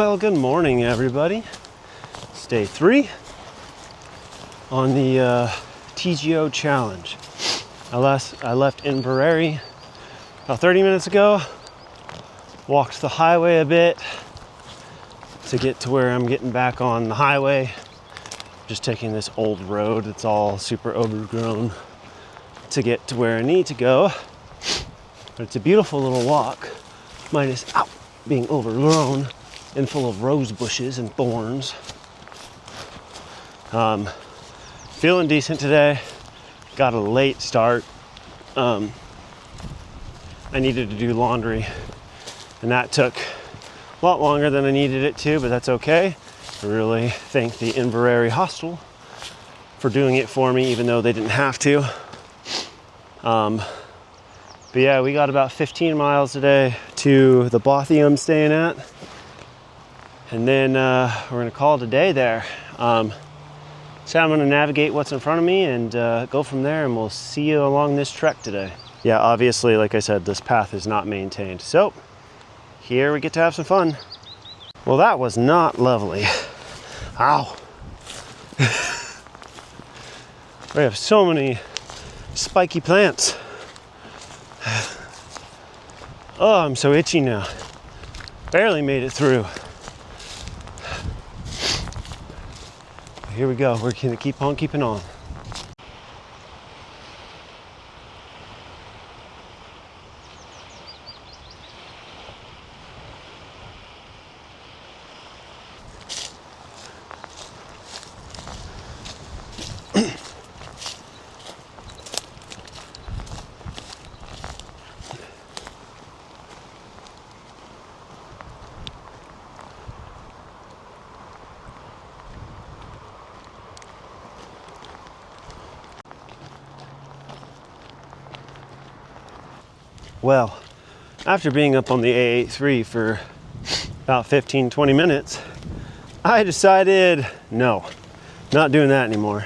Well, good morning, everybody. It's day 3 on the TGO challenge. I left Inveraray about 30 minutes ago, walked the highway a bit to get to where I'm getting back on the highway. Just taking this old road that's all super overgrown to get to where I need to go. But it's a beautiful little walk, minus being overgrown and full of rose bushes and thorns. Feeling decent today. Got a late start. I needed to do laundry, and that took a lot longer than I needed it to, but that's okay. I really thank the Inveraray Hostel for doing it for me, even though they didn't have to. But yeah, we got about 15 miles today to the bothy I'm staying at. And then we're gonna call it a day there. So I'm gonna navigate what's in front of me and go from there, and we'll see you along this trek today. Yeah, obviously, like I said, this path is not maintained. So here we get to have some fun. Well, that was not lovely. Ow. We have so many spiky plants. Oh, I'm so itchy now. Barely made it through. Here we go. We're gonna keep on keeping on. Well, after being up on the A83 for about 15-20 minutes, I decided, no, not doing that anymore.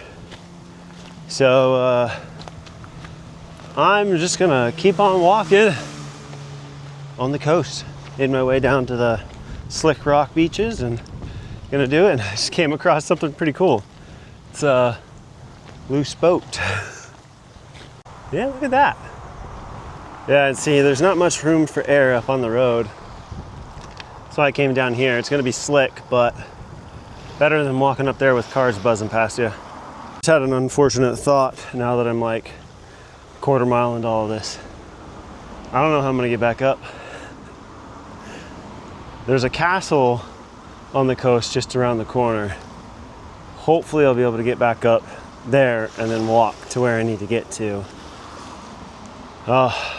So I'm just gonna keep on walking on the coast, made my way down to the slick rock beaches and gonna do it. And I just came across something pretty cool. It's a loose boat. Yeah, look at that. Yeah, and see, there's not much room for air up on the road. That's why I came down here. It's gonna be slick, but better than walking up there with cars buzzing past you. Just had an unfortunate thought now that I'm like a quarter mile into all of this. I don't know how I'm gonna get back up. There's a castle on the coast just around the corner. Hopefully I'll be able to get back up there and then walk to where I need to get to. Oh.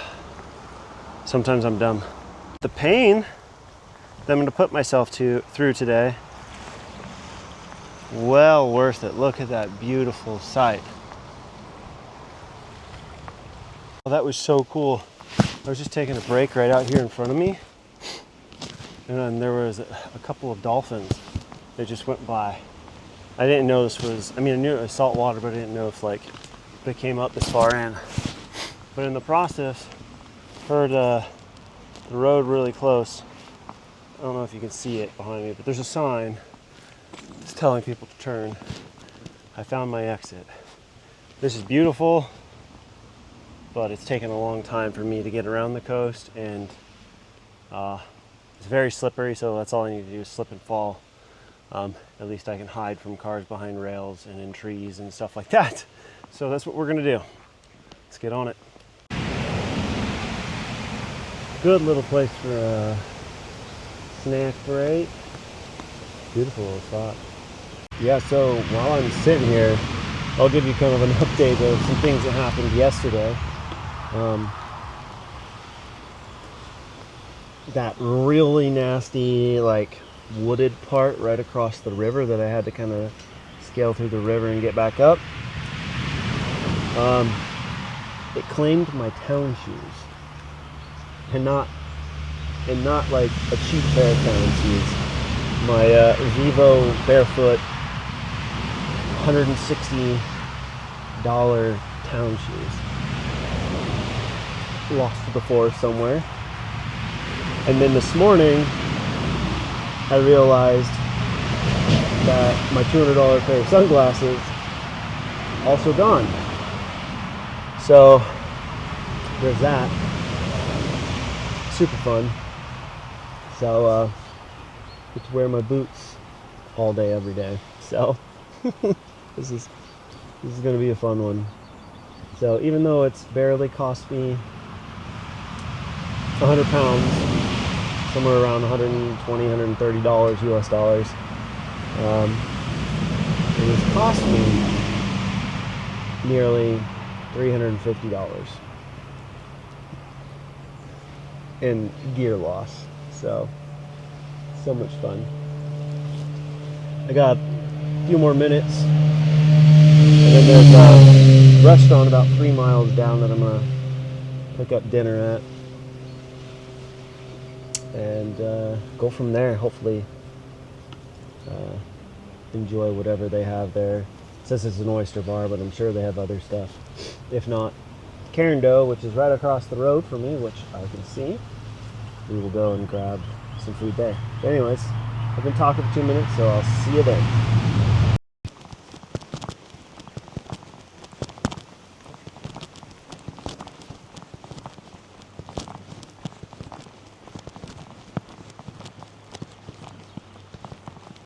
Sometimes I'm dumb. The pain that I'm gonna put myself through today, well worth it. Look at that beautiful sight. Oh, that was so cool. I was just taking a break right out here in front of me, and then there was a couple of dolphins that just went by. I didn't know this was, I knew it was salt water, but I didn't know if they came up this far in. But in the process, heard the road really close. I don't know if you can see it behind me, but there's a sign that's telling people to turn. I found my exit. This is beautiful, but it's taken a long time for me to get around the coast, and it's very slippery, so that's all I need to do is slip and fall. At least I can hide from cars behind rails and in trees and stuff like that. So that's what we're gonna do. Let's get on it. Good little place for a snack break. Beautiful little spot. Yeah, so while I'm sitting here, I'll give you kind of an update of some things that happened yesterday. That really nasty, wooded part right across the river that I had to kind of scale through the river and get back up. It claimed my town shoes. And not like a cheap pair of town shoes. My Vivo barefoot $160 town shoes. Lost to the forest somewhere. And then this morning, I realized that my $200 pair of sunglasses also gone. So there's that. Super fun. So get to wear my boots all day, every day. So this is gonna be a fun one. So even though it's barely cost me 100 pounds, somewhere around $120, $130 US dollars, it has cost me nearly $350 in gear loss. So much fun. I got a few more minutes, and then there's a restaurant about 3 miles down that I'm gonna pick up dinner at, and go from there. Hopefully enjoy whatever they have there. It says it's an oyster bar, but I'm sure they have other stuff. If not, Carindale, which is right across the road from me, which I can see, we will go and grab some food there. But anyways, I've been talking for 2 minutes, so I'll see you then.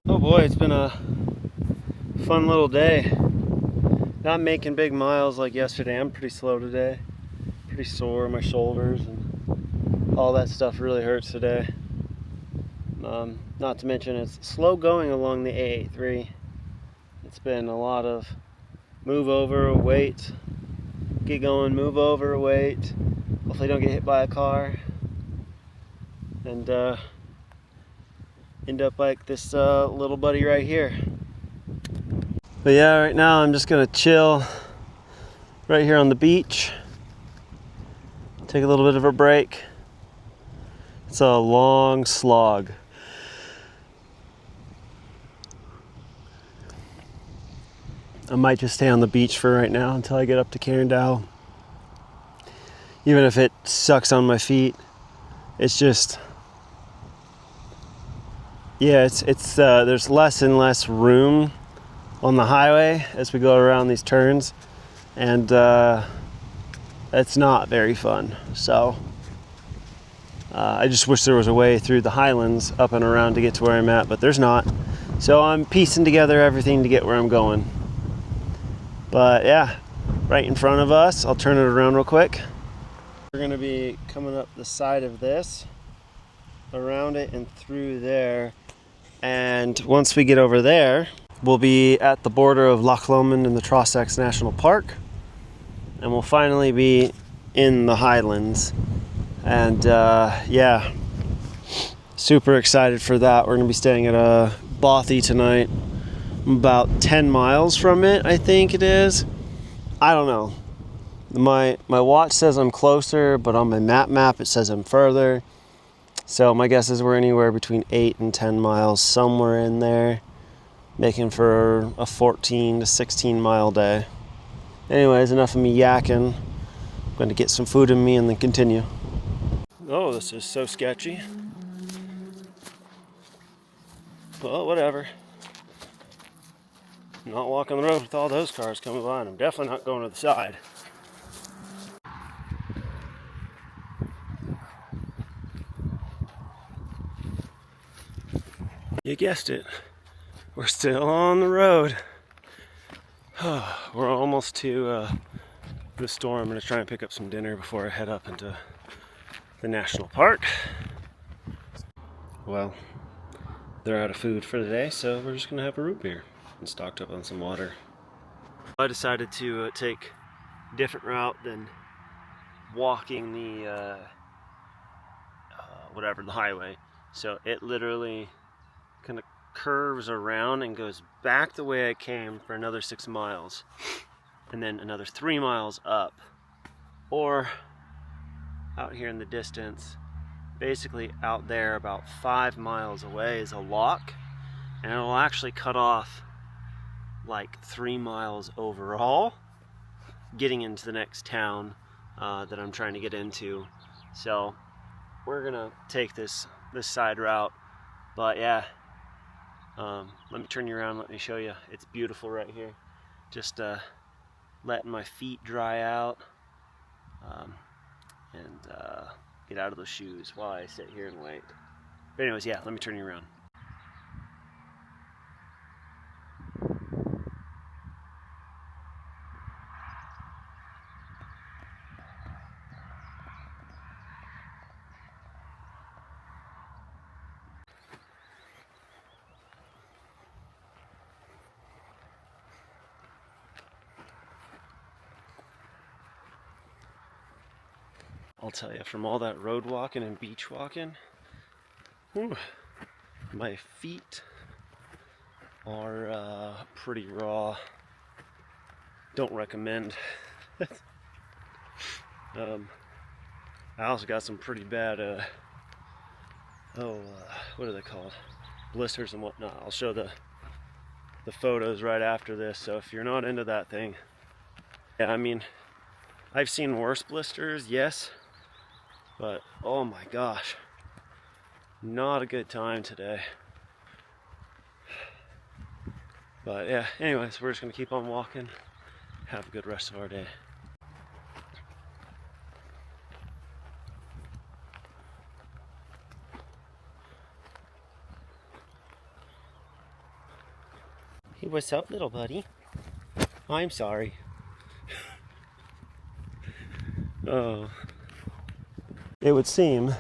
Oh boy, it's been a fun little day. Not making big miles like yesterday. I'm pretty slow today. Pretty sore, my shoulders and all that stuff really hurts today. Not to mention it's slow going along the AA3. It's been a lot of move over, wait, get going, move over, wait. Hopefully don't get hit by a car and end up like this little buddy right here. But yeah, right now I'm just gonna chill right here on the beach. Take a little bit of a break. It's a long slog. I might just stay on the beach for right now until I get up to Carindale. Even if it sucks on my feet, it's just, yeah, it's there's less and less room on the highway as we go around these turns, and it's not very fun. So I just wish there was a way through the highlands up and around to get to where I'm at, but there's not. So I'm piecing together everything to get where I'm going. But yeah, right in front of us, I'll turn it around real quick. We're gonna be coming up the side of this, around it and through there. And once we get over there, we'll be at the border of Loch Lomond and the Trossachs National Park, and we'll finally be in the Highlands. And yeah, super excited for that. We're gonna be staying at a bothy tonight. I'm about 10 miles from it, I think it is. I don't know. My watch says I'm closer, but on my map it says I'm further. So my guess is we're anywhere between 8 and 10 miles, somewhere in there, making for a 14 to 16 mile day. Anyways, enough of me yakking. I'm going to get some food in me and then continue. Oh, this is so sketchy. Well, whatever. I'm not walking the road with all those cars coming by, and I'm definitely not going to the side. You guessed it. We're still on the road. We're almost to the store. I'm going to try and pick up some dinner before I head up into the national park. Well, they're out of food for the day, so we're just going to have a root beer and stocked up on some water. I decided to take a different route than walking the the highway. So it literally kind of curves around and goes back the way I came for another 6 miles, and then another 3 miles up. Or out here in the distance, basically out there about 5 miles away, is a loch, and it'll actually cut off like 3 miles overall, getting into the next town that I'm trying to get into. So we're gonna take this side route. But yeah, Let me turn you around, let me show you. It's beautiful right here. Just letting my feet dry out and get out of those shoes while I sit here and wait. But anyways, yeah, let me turn you around. I'll tell you, from all that road walking and beach walking, whew, my feet are pretty raw. Don't recommend. I also got some pretty bad, what are they called? Blisters and whatnot. I'll show the photos right after this, so if you're not into that thing, yeah, I mean, I've seen worse blisters, yes, but oh my gosh, not a good time today. But yeah, anyways, we're just gonna keep on walking. Have a good rest of our day. Hey, what's up, little buddy? I'm sorry. Oh. It would seem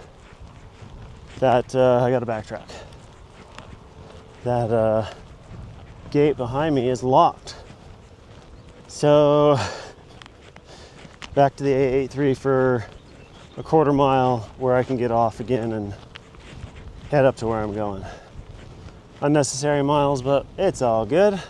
that I gotta backtrack. That gate behind me is locked. So back to the A83 for a quarter mile where I can get off again and head up to where I'm going. Unnecessary miles, but it's all good.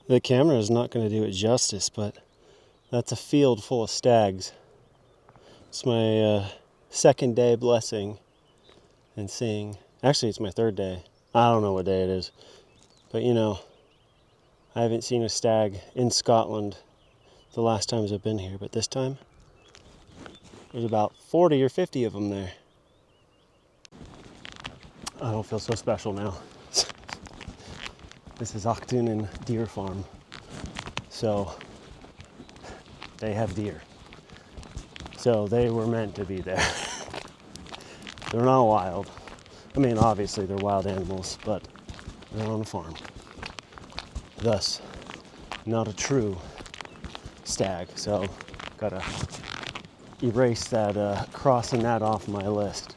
The camera is not going to do it justice, but that's a field full of stags. It's my second day blessing and seeing. Actually, it's my third day. I don't know what day it is. But you know, I haven't seen a stag in Scotland the last times I've been here, but this time there's about 40 or 50 of them there. I don't feel so special now. This is Achtunen Deer Farm. So they have deer. So they were meant to be there. They're not wild. I mean, obviously they're wild animals, but they're on a farm. Thus, not a true stag. So gotta erase that, crossing that off my list.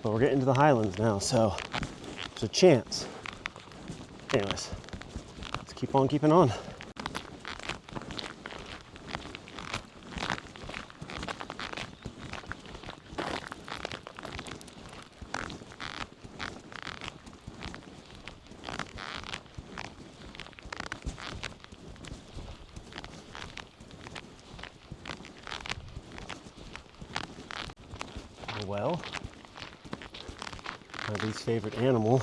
But we're getting to the Highlands now, so there's a chance. Anyways, let's keep on keeping on. Well, my least favorite animal,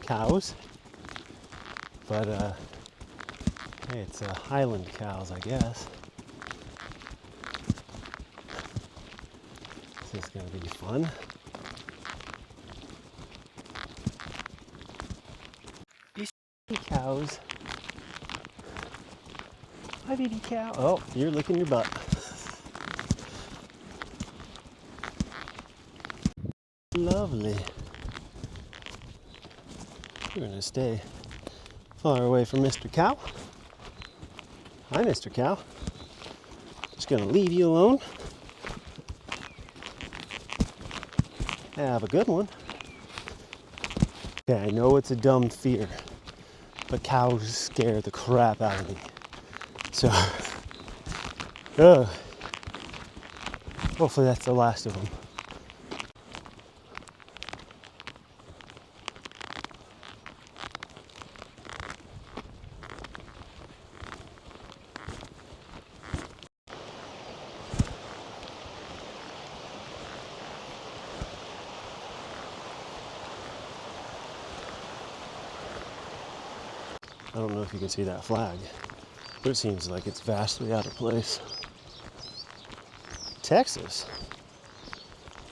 cows, but hey, it's Highland cows, I guess. This is gonna be fun. These cows. Hi, baby cow. Oh, you're licking your butt. Lovely. We're gonna stay far away from Mr. Cow. Hi, Mr. Cow. Just gonna leave you alone. Have a good one. Okay, I know it's a dumb fear, but cows scare the crap out of me. So, hopefully that's the last of them. I don't know if you can see that flag, but it seems like it's vastly out of place. Texas?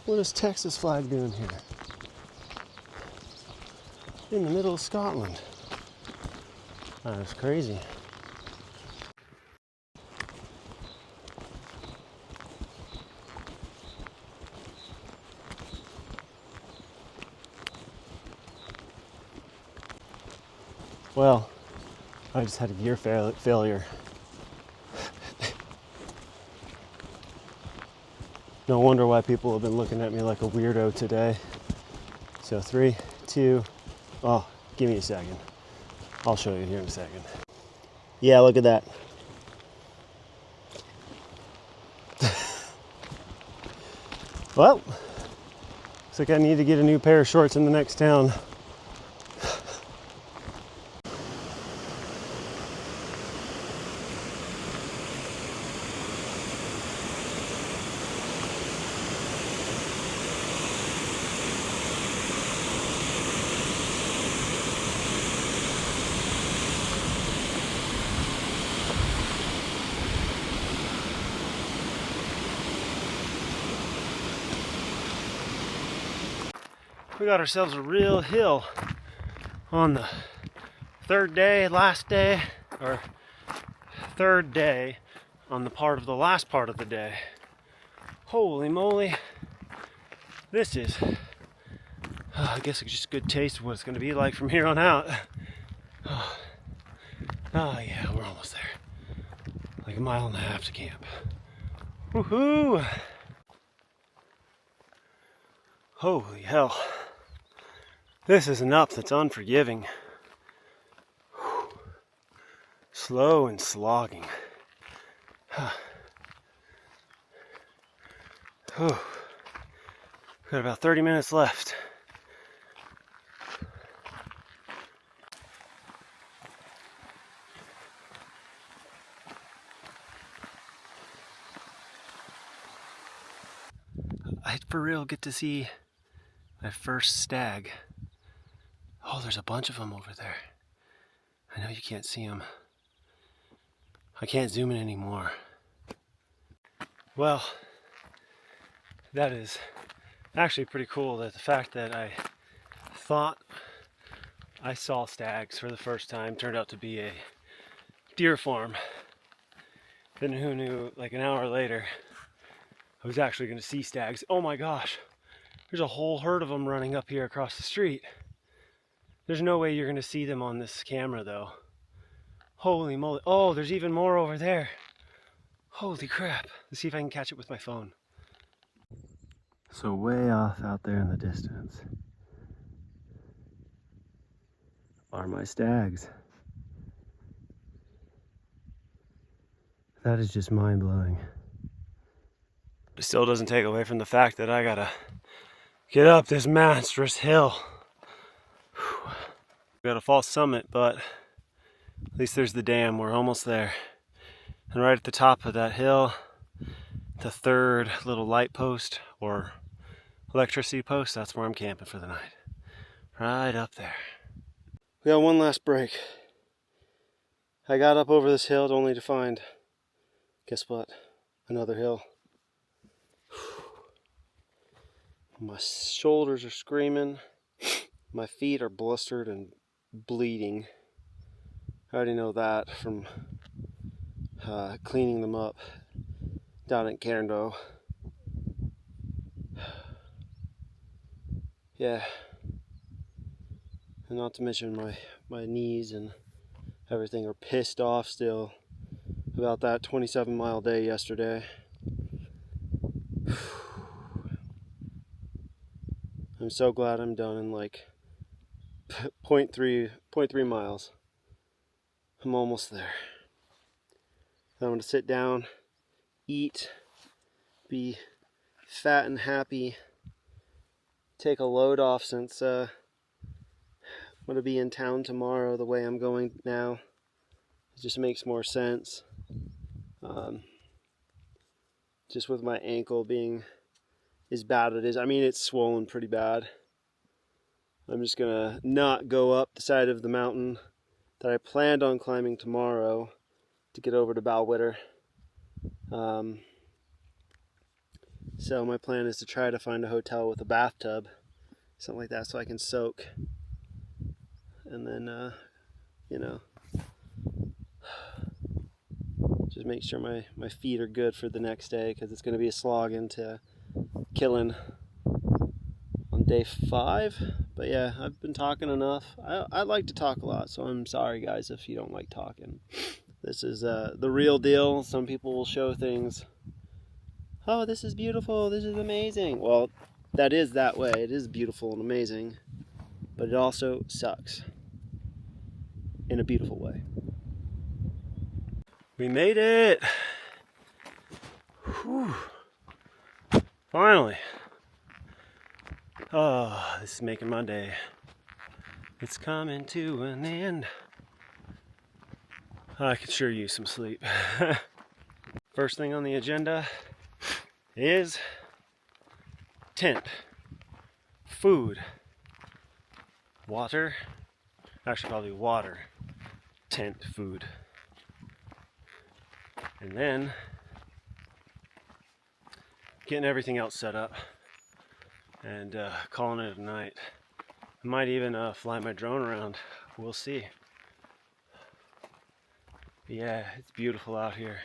What is Texas flag doing here? In the middle of Scotland. That's crazy. Well, I just had a gear failure. No wonder why people have been looking at me like a weirdo today. So 3, 2, oh, give me a second. I'll show you here in a second. Yeah, look at that. Well, looks like I need to get a new pair of shorts in the next town. We got ourselves a real hill on the third day, last day, or third day on the part of the last part of the day. Holy moly. This is, I guess it's just a good taste of what it's going to be like from here on out. Oh yeah, we're almost there. Like a mile and a half to camp. Woohoo! Holy hell. This is an up that's unforgiving. Whew. Slow and slogging. Whew. Got about 30 minutes left. I for real get to see my first stag. Oh, there's a bunch of them over there. I know you can't see them. I can't zoom in anymore. Well, that is actually pretty cool, that the fact that I thought I saw stags for the first time turned out to be a deer farm. Then who knew, like an hour later, I was actually going to see stags. Oh my gosh, there's a whole herd of them running up here across the street. There's no way you're going to see them on this camera though. Holy moly. Oh, there's even more over there. Holy crap. Let's see if I can catch it with my phone. So way off out there in the distance are my stags. That is just mind-blowing. It still doesn't take away from the fact that I gotta get up this monstrous hill. Whew. We got a false summit, but at least there's the dam. We're almost there. And right at the top of that hill, the third little light post or electricity post, that's where I'm camping for the night. Right up there. We got one last break. I got up over this hill only to find, guess what? Another hill. My shoulders are screaming. My feet are blistered and bleeding. I already know that from cleaning them up down at Cairndo. Yeah. And not to mention my knees and everything are pissed off still about that 27-mile day yesterday. I'm so glad I'm done in like 0.3 miles. I'm almost there. I'm going to sit down, eat, be fat and happy, take a load off since I'm going to be in town tomorrow the way I'm going now. It just makes more sense. Just with my ankle being as bad as it is. I mean, it's swollen pretty bad. I'm just going to not go up the side of the mountain that I planned on climbing tomorrow to get over to Balwitter. So my plan is to try to find a hotel with a bathtub, something like that, so I can soak. And then, just make sure my feet are good for the next day, because it's going to be a slog into killing on day 5. But yeah, I've been talking enough. I like to talk a lot, so I'm sorry guys if you don't like talking. This is the real deal. Some people will show things. Oh, this is beautiful, this is amazing. Well, that is that way. It is beautiful and amazing, but it also sucks in a beautiful way. We made it! Whew. Finally. Oh, this is making my day. It's coming to an end. I could sure use some sleep. First thing on the agenda is tent, food, water, actually probably water, tent, food, and then getting everything else set up and calling it a night. I might even fly my drone around, we'll see. Yeah, it's beautiful out here.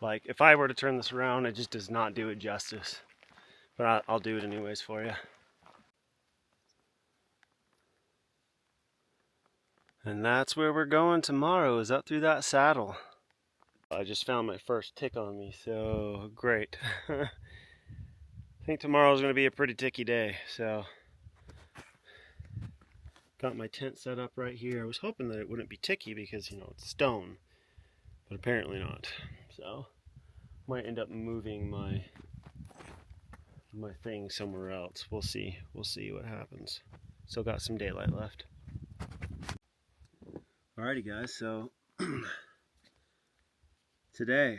Like, if I were to turn this around, it just does not do it justice. But I'll do it anyways for you. And that's where we're going tomorrow, is up through that saddle. I just found my first tick on me, so great. I think tomorrow's going to be a pretty ticky day, so. Got my tent set up right here. I was hoping that it wouldn't be ticky because, you know, it's stone, but apparently not. So, might end up moving my thing somewhere else. We'll see. We'll see what happens. Still got some daylight left. Alrighty guys, so today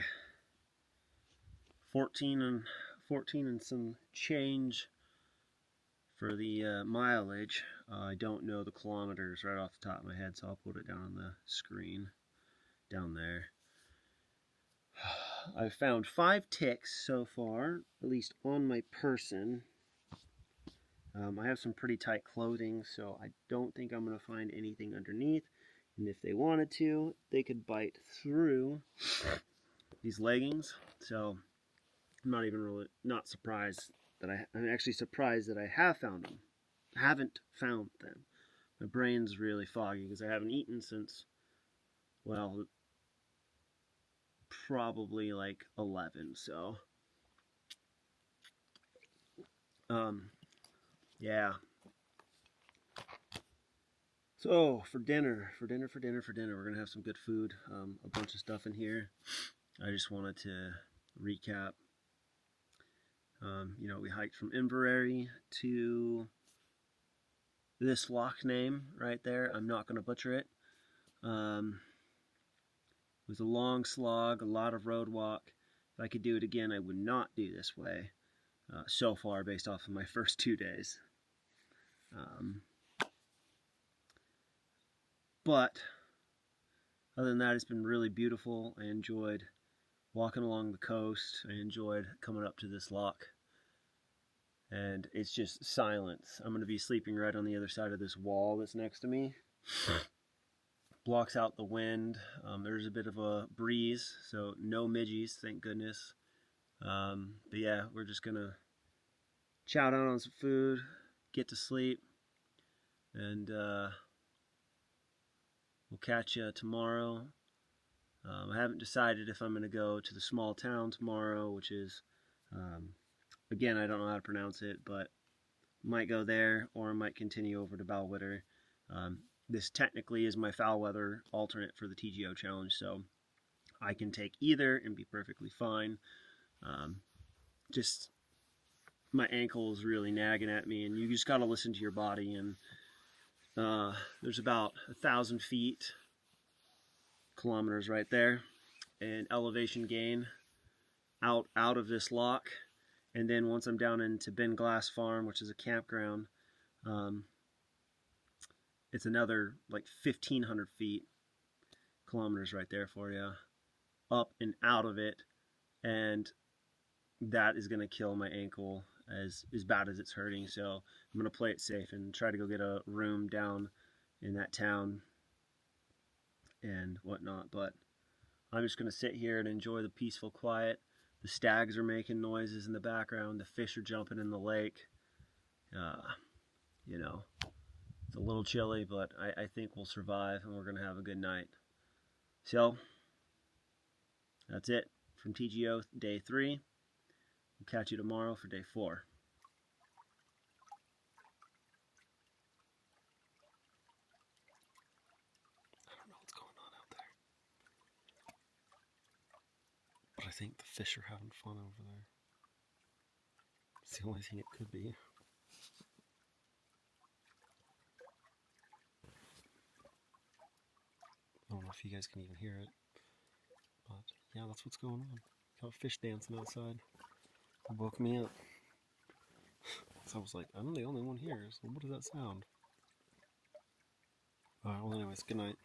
14 and some change for the mileage. I don't know the kilometers right off the top of my head, so I'll put it down on the screen down there. I've found 5 ticks so far, at least on my person. I have some pretty tight clothing, so I don't think I'm going to find anything underneath. And if they wanted to, they could bite through these leggings. So I'm not even really not surprised that I'm actually surprised that I have found them. I haven't found them. My brain's really foggy because I haven't eaten since, well, probably like 11. So yeah. So for dinner, we're gonna have some good food. A bunch of stuff in here. I just wanted to recap. You know, we hiked from Inveraray to this loch name right there. I'm not gonna butcher it. It was a long slog, a lot of road walk. If I could do it again, I would not do this way. So far, based off of my first 2 days. But other than that, it's been really beautiful. I enjoyed walking along the coast. I enjoyed coming up to this loch. And it's just silence. I'm going to be sleeping right on the other side of this wall that's next to me. Blocks out the wind. There's a bit of a breeze, so no midgies, thank goodness. But yeah, we're just going to chow down on some food, get to sleep, and we'll catch you tomorrow. I haven't decided if I'm going to go to the small town tomorrow, which is, again, I don't know how to pronounce it, but might go there, or I might continue over to Balwitter. this technically is my foul weather alternate for the TGO challenge, so I can take either and be perfectly fine. Just my ankle is really nagging at me, and you just got to listen to your body. And there's about 1,000 feet, kilometers right there, and elevation gain out of this loch. And then once I'm down into Ben Glass Farm, which is a campground, it's another like 1,500 feet, kilometers right there for you, up and out of it. And that is going to kill my ankle as bad as it's hurting. So I'm going to play it safe and try to go get a room down in that town and whatnot. But I'm just going to sit here and enjoy the peaceful quiet. The stags are making noises in the background. The fish are jumping in the lake. You know, it's a little chilly, but I think we'll survive and we're going to have a good night. So that's it from TGO day 3. We'll catch you tomorrow for day 4. I don't know what's going on out there, but I think the fish are having fun over there. It's the only thing it could be. I don't know if you guys can even hear it, but yeah, that's what's going on. Got fish dancing outside. It woke me up. So I was like, I'm the only one here, so what does that sound? Alright, well anyways, good night.